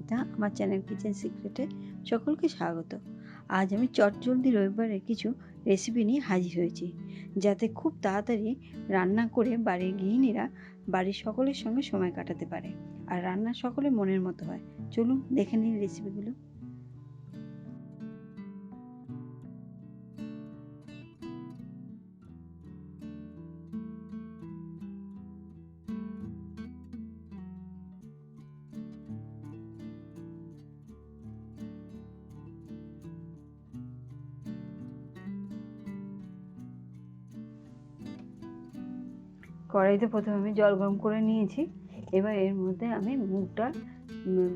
সুস্মিতা, আমার channel kitchen সিক্রেটে সকলকে স্বাগত। আজ আমি চটজলদি রবিবারের কিছু রেসিপি নিয়ে হাজির হয়েছি, যাতে খুব তাড়াতাড়ি রান্না করে বাড়ির গৃহিণীরা বাড়ির সকলের সঙ্গে সময় কাটাতে পারে আর রান্না সকলের মনের মতো হয়। চলুন দেখে নিন রেসিপিগুলো। কড়াইতে প্রথমে আমি জল গরম করে নিয়েছি। এবার এর মধ্যে আমি মুগ ডাল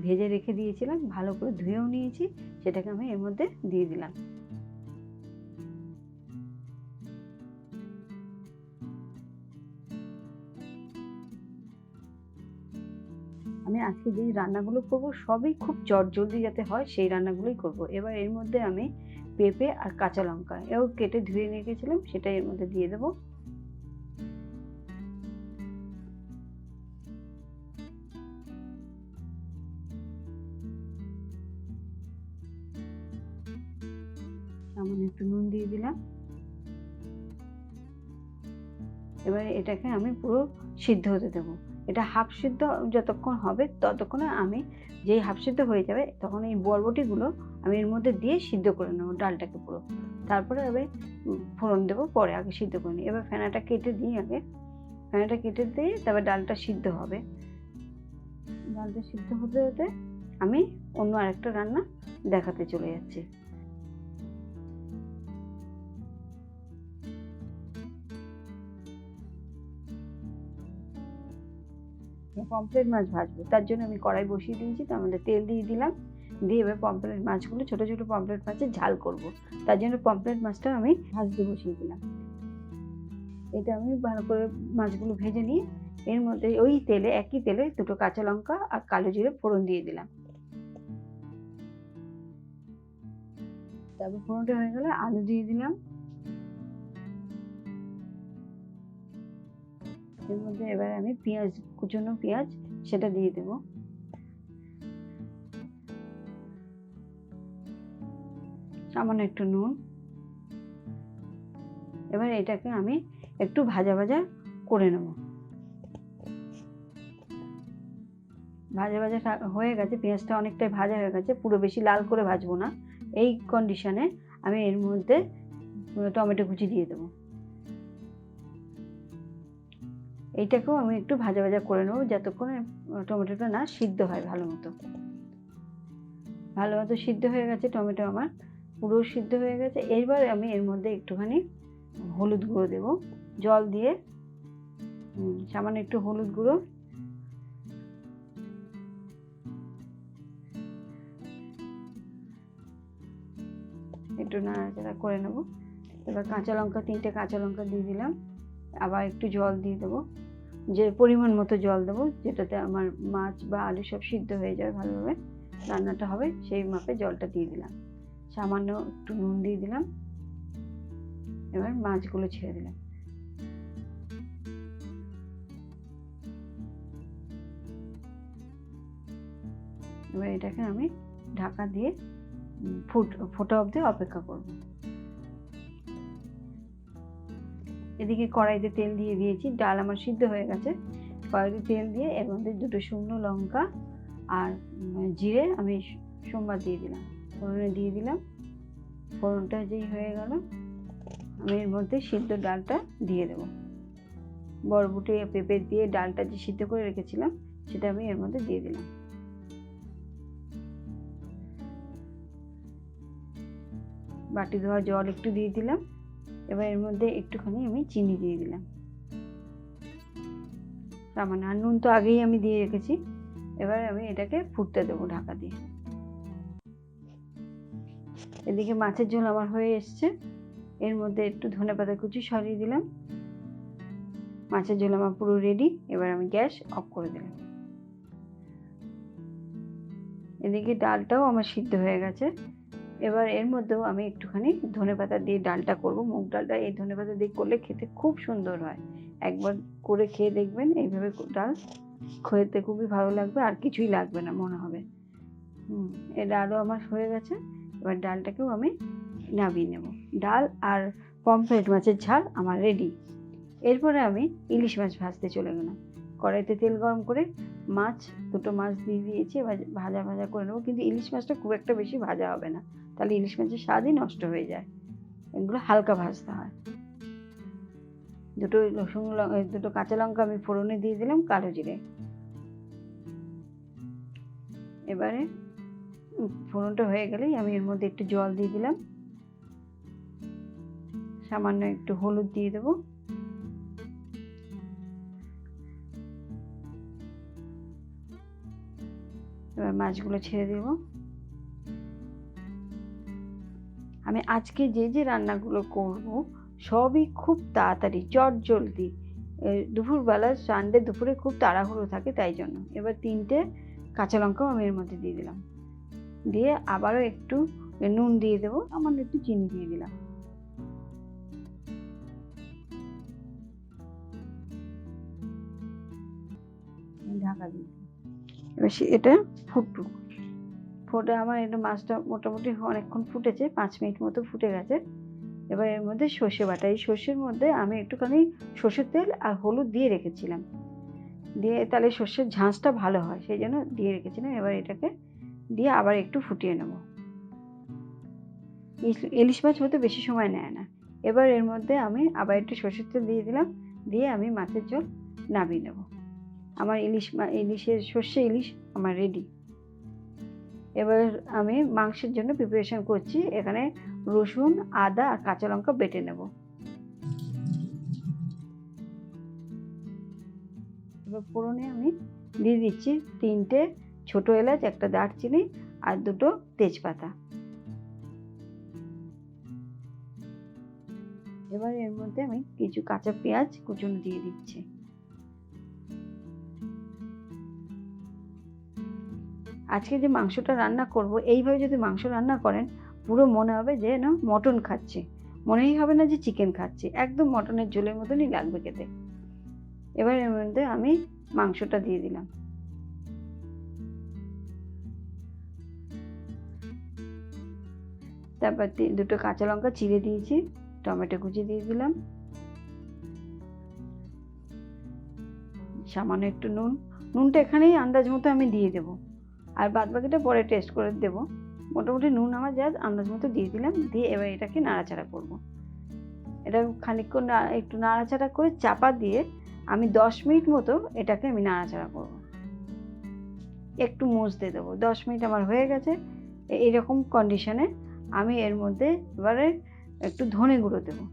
ভেজে রেখে দিয়েছিলাম, ভালো করে ধুয়েও নিয়েছি, সেটাকে আমি এর মধ্যে দিয়ে দিলাম। আমি আজকে যেই রান্নাগুলো করব সবই খুব চটজলদি যাতে হয় সেই রান্নাগুলোই করব। এবার এর মধ্যে আমি পেঁপে আর কাঁচা লঙ্কা এও কেটে ধুয়ে রেখেছিলাম, সেটা এর মধ্যে দিয়ে দেবো। সামান্য একটু নুন দিয়ে দিলাম। এবার এটাকে আমি পুরো সিদ্ধ হতে দেবো। এটা হাফ সিদ্ধ যতক্ষণ হবে ততক্ষণে আমি যেই হাফ সিদ্ধ হয়ে যাবে তখন এই বরবটিগুলো আমি এর মধ্যে দিয়ে সিদ্ধ করে নেবো ডালটাকে পুরো। তারপরে এবার ফোড়ন দেবো পরে, আগে সিদ্ধ করে নিই। এবার ফেনাটা কেটে দিই, আগে ফেনাটা কেটে দিয়ে তারপর ডালটা সিদ্ধ হবে। ডালটা সিদ্ধ হতে হতে আমি অন্য আরেকটা রান্না দেখাতে চলে যাচ্ছি। পমফ্রেট মাছ ভাজবো, তার জন্য আমি কড়াই বসিয়ে দিয়েছি, তার মধ্যে তেল দিয়ে দিলাম। দিয়ে এবার পমফ্রেট মাছগুলো, ছোটো ছোটো পমফ্রেট মাছের ঝাল করব, তার জন্য পমফ্রেট মাছটা আমি ভাজতে বসিয়ে দিলাম। এটা আমি ভালো করে মাছগুলো ভেজে নিয়ে এর মধ্যে ওই তেলে, একই তেলে দুটো কাঁচা লঙ্কা আর কালো জিরে ফোড়ন দিয়ে দিলাম। তারপর ফোড়নটা হয়ে গেলে আলু দিয়ে দিলাম। এর মধ্যে এবার আমি পেঁয়াজ, কুচনো পেঁয়াজ সেটা দিয়ে দেব। সামান্য একটু নুন। এবার এটাকে আমি একটু ভাজা ভাজা করে নেব। ভাজা ভাজা হয়ে গেছে, পেঁয়াজটা অনেকটাই ভাজা হয়ে গেছে, পুরো বেশি লাল করে ভাজবো না। এই কন্ডিশনে আমি এর মধ্যে টমেটো কুচি দিয়ে দেবো। এইটাকেও আমি একটু ভাজা ভাজা করে নেবো যতক্ষণে টমেটোটা না সিদ্ধ হয় ভালো মতো। ভালো মতো সিদ্ধ হয়ে গেছে, টমেটো আমার পুরো সিদ্ধ হয়ে গেছে। এইবার আমি এর মধ্যে একটুখানি হলুদ গুঁড়ো দেবো জল দিয়ে, সামান্য একটু হলুদ গুঁড়ো। একটু নাড়াচাড়া করে নেবো। এবার কাঁচা লঙ্কা, 3টে কাঁচা লঙ্কা দিয়ে দিলাম। আবার একটু জল দিয়ে দেবো, যে পরিমাণ মতো জল দেবো যেটাতে আমার মাছ বা আলু সব সিদ্ধ হয়ে যাবে, ভালোভাবে রান্নাটা হবে সেই মাপে জলটা দিয়ে দিলাম। সামান্য একটু নুন দিয়ে দিলাম। এবার মাছগুলো ছেড়ে দিলাম। এবার এটাকে আমি ঢাকা দিয়ে ফোটা অবধি অপেক্ষা করব। এদিকে কড়াইতে তেল দিয়ে দিয়েছি, ডাল আমার সিদ্ধ হয়ে গেছে। কড়াইতে তেল দিয়ে এর মধ্যে দুটো শুকনো লঙ্কা আর জিরে আমি সোমবার দিয়ে দিলাম, ফোড়নে দিয়ে দিলাম। ফোড়নটা যেই হয়ে গেল আমি এর মধ্যে সিদ্ধ ডালটা দিয়ে দেবো। বরবটি পেঁপে দিয়ে ডালটা যে সিদ্ধ করে রেখেছিলাম সেটা আমি এর মধ্যে দিয়ে দিলাম। বাটি ধোয়া জল একটু দিয়ে দিলাম। এবার এর মধ্যে একটুখানি আমি চিনি দিয়ে দিলাম সামান্য, আর নুন তো আগেই আমি দিয়ে রেখেছি। এবার আমি এটাকে ফুটতে দেবো ঢাকা দিয়ে। এদিকে মাছের ঝোল আমার হয়ে এসছে। এর মধ্যে একটু ধনেপাতা কুচি সরিয়ে দিলাম। মাছের ঝোল আমার পুরো রেডি। এবার আমি গ্যাস অফ করে দিলাম। এদিকে ডালটাও আমার সিদ্ধ হয়ে গেছে। এবার এর মধ্যেও আমি একটুখানি ধনেপাতা দিয়ে ডালটা করব। মুগ ডালটা এই ধনেপাতা দিয়ে করলে খেতে খুব সুন্দর হয়। একবার করে খেয়ে দেখবেন, এইভাবে ডাল খেতে খুবই ভালো লাগবে, আর কিছুই লাগবে না মনে হবে। এই ডালও আমার হয়ে গেছে। এবার ডালটাকেও আমি নামিয়ে নেব। ডাল আর পমফ্রেট মাছের ঝাল আমার রেডি। এরপরে আমি ইলিশ মাছ ভাজতে চলে গেলাম। কড়াইতে তেল গরম করে দুটো মাছ দিয়ে দিয়েছি, এবার ভাজা করে নেবো। কিন্তু ইলিশ মাছটা খুব একটা বেশি ভাজা হবে না, তাহলে ইলিশ মাছের স্বাদই নষ্ট হয়ে যায়। এগুলো হালকা ভাজতে হয়। দুটো কাঁচা লঙ্কা আমি ফোড়নে দিয়ে দিলাম, কালো জিরে। এবারে ফোড়নটা হয়ে গেলেই আমি এর মধ্যে একটু জল দিয়ে দিলাম, সামান্য একটু হলুদ দিয়ে দেবো, এবার মাছগুলো ছেড়ে দেব। আমি আজকে যে রান্নাগুলো করব সবই খুব তাড়াতাড়ি, চটজলদি। দুপুরবেলা, সানডে দুপুরে খুব তাড়াহুড়ো থাকে, তাই জন্য। এবার 3টে কাঁচা লঙ্কাও আমি এর মধ্যে দিয়ে দিলাম, দিয়ে আবারও একটু নুন দিয়ে দেবো, সামান্য একটু চিনি দিয়ে দিলাম। ঢাকা দিয়ে এবার এটা ফুটে আমার এটা মাছটা মোটামুটি অনেকক্ষণ ফুটেছে, 5 মিনিট মতো ফুটে গেছে। এবার এর মধ্যে সর্ষে বাটা, এই সর্ষের মধ্যে আমি একটুখানি সর্ষের তেল আর হলুদ দিয়ে রেখেছিলাম, দিয়ে তাহলে সর্ষের ঝাঁঝটা ভালো হয়, সেই জন্য দিয়ে রেখেছিলাম। এবার এটাকে দিয়ে আবার একটু ফুটিয়ে নেব। ইলিশ মাছ হতে বেশি সময় নেয় না। এবার এর মধ্যে আমি আবার একটু সর্ষের তেল দিয়ে দিলাম, দিয়ে আমি মাছের ঝোল নামিয়ে নেব। আমার সর্ষে ইলিশ আমার রেডি। এবার আমি মাংসের জন্য প্রিপারেশন করছি। এখানে রসুন, আদা আর কাঁচা লঙ্কা বেটে নেব। এবার ফোড়নে আমি দিয়ে দিচ্ছি 3টে ছোট এলাচ, একটা দারচিনি আর 2টো তেজপাতা। এবার এর মধ্যে আমি কিছু কাঁচা পেঁয়াজ কুচুনো দিয়ে দিচ্ছি। আজকে যে মাংসটা রান্না করব, এইভাবে যদি মাংস রান্না করেন পুরো মনে হবে যে না মটন খাচ্ছি, মনেই হবে না যে চিকেন খাচ্ছি, একদম মটনের ঝোলের মতনই লাগবে খেতে। এবার এর মধ্যে আমি মাংসটা দিয়ে দিলাম, তারপর 2টো কাঁচা লঙ্কা চিড়ে দিয়েছি, টমেটো কুচি দিয়ে দিলাম, সামান্য একটু নুনটা এখানেই আন্দাজ মতো আমি দিয়ে দেবো, আর বাদ বাকিটা পরে টেস্ট করে দেবো। মোটামুটি নুন আমার যা আন্দাজ মতো দিয়ে দিলাম, দিয়ে এবার এটাকে নাড়াচাড়া করব। এটা খানিকক্ষণ একটু নাড়াচাড়া করে চাপা দিয়ে আমি 10 মিনিট মতো এটাকে আমি নাড়াচাড়া করব, একটু মুছতে দেবো। 10 মিনিট আমার হয়ে গেছে। এইরকম কন্ডিশনে আমি এর মধ্যে এবারে একটু ধনে গুঁড়ো দেবো,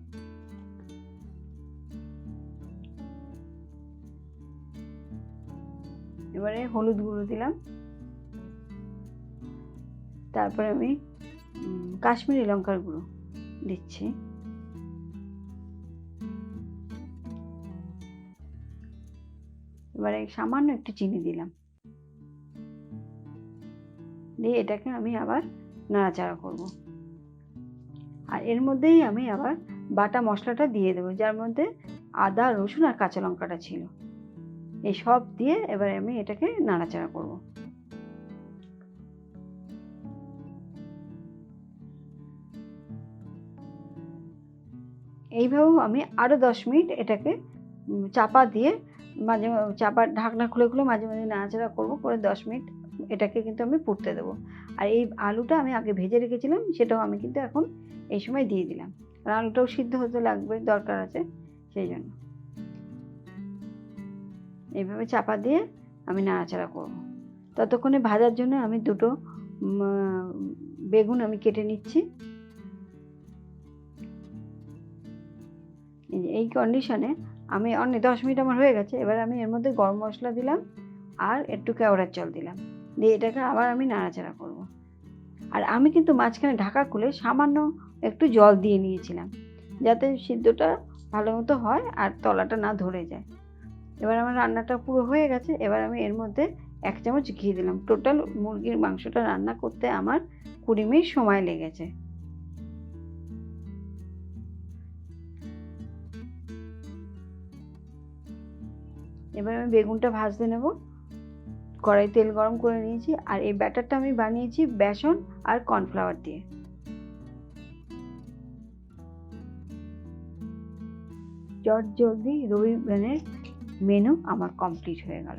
এবারে হলুদ গুঁড়ো দিলাম, তারপরে আমি কাশ্মীরি লঙ্কার গুঁড়ো দিচ্ছি, এবারে সামান্য একটু চিনি দিলাম, দিয়ে এটাকে আমি আবার নাড়াচাড়া করব। আর এর মধ্যেই আমি আবার বাটা মশলাটা দিয়ে দেবো, যার মধ্যে আদা, রসুন আর কাঁচা লঙ্কাটা ছিল। এই সব দিয়ে এবারে আমি এটাকে নাড়াচাড়া করব। এইভাবেও আমি আরও 10 মিনিট এটাকে চাপা দিয়ে ঢাকনা খুলে মাঝে মাঝে নাড়াচাড়া করবো, করে 10 মিনিট এটাকে কিন্তু আমি ফুটতে দেবো। আর এই আলুটা আমি আগে ভেজে রেখেছিলাম, সেটাও আমি কিন্তু এখন এই সময় দিয়ে দিলাম, কারণ আলুটাও সিদ্ধ হতে লাগবে, দরকার আছে, সেই জন্য। এইভাবে চাপা দিয়ে আমি নাড়াচাড়া করব। ততক্ষণে ভাজার জন্য আমি 2টো বেগুন আমি কেটে নিচ্ছি। এই কন্ডিশনে আমি 10 মিনিট আমার হয়ে গেছে। এবার আমি এর মধ্যে গরম মশলা দিলাম আর একটু কেওড়ার জল দিলাম, দিয়ে এটাকে আবার আমি নাড়াচাড়া করব। আর আমি কিন্তু মাঝখানে ঢাকা খুলে সামান্য একটু জল দিয়ে নিয়েছিলাম, যাতে সিদ্ধটা ভালো মতো হয় আর তলাটা না ধরে যায়। এবার আমার রান্নাটা পুরো হয়ে গেছে। এবার আমি এর মধ্যে 1 চামচ ঘি দিলাম। টোটাল মুরগির মাংসটা রান্না করতে আমার 20 মিনিট সময় লেগেছে। এবার আমি বেগুনটা ভাজতে নেব। কড়াই তেল গরম করে নিয়েছি, আর এই ব্যাটারটা আমি বানিয়েছি বেসন আর কর্নফ্লাওয়ার দিয়ে। চটজলদি রবিবারের মেনু আমার কমপ্লিট হয়ে গেল।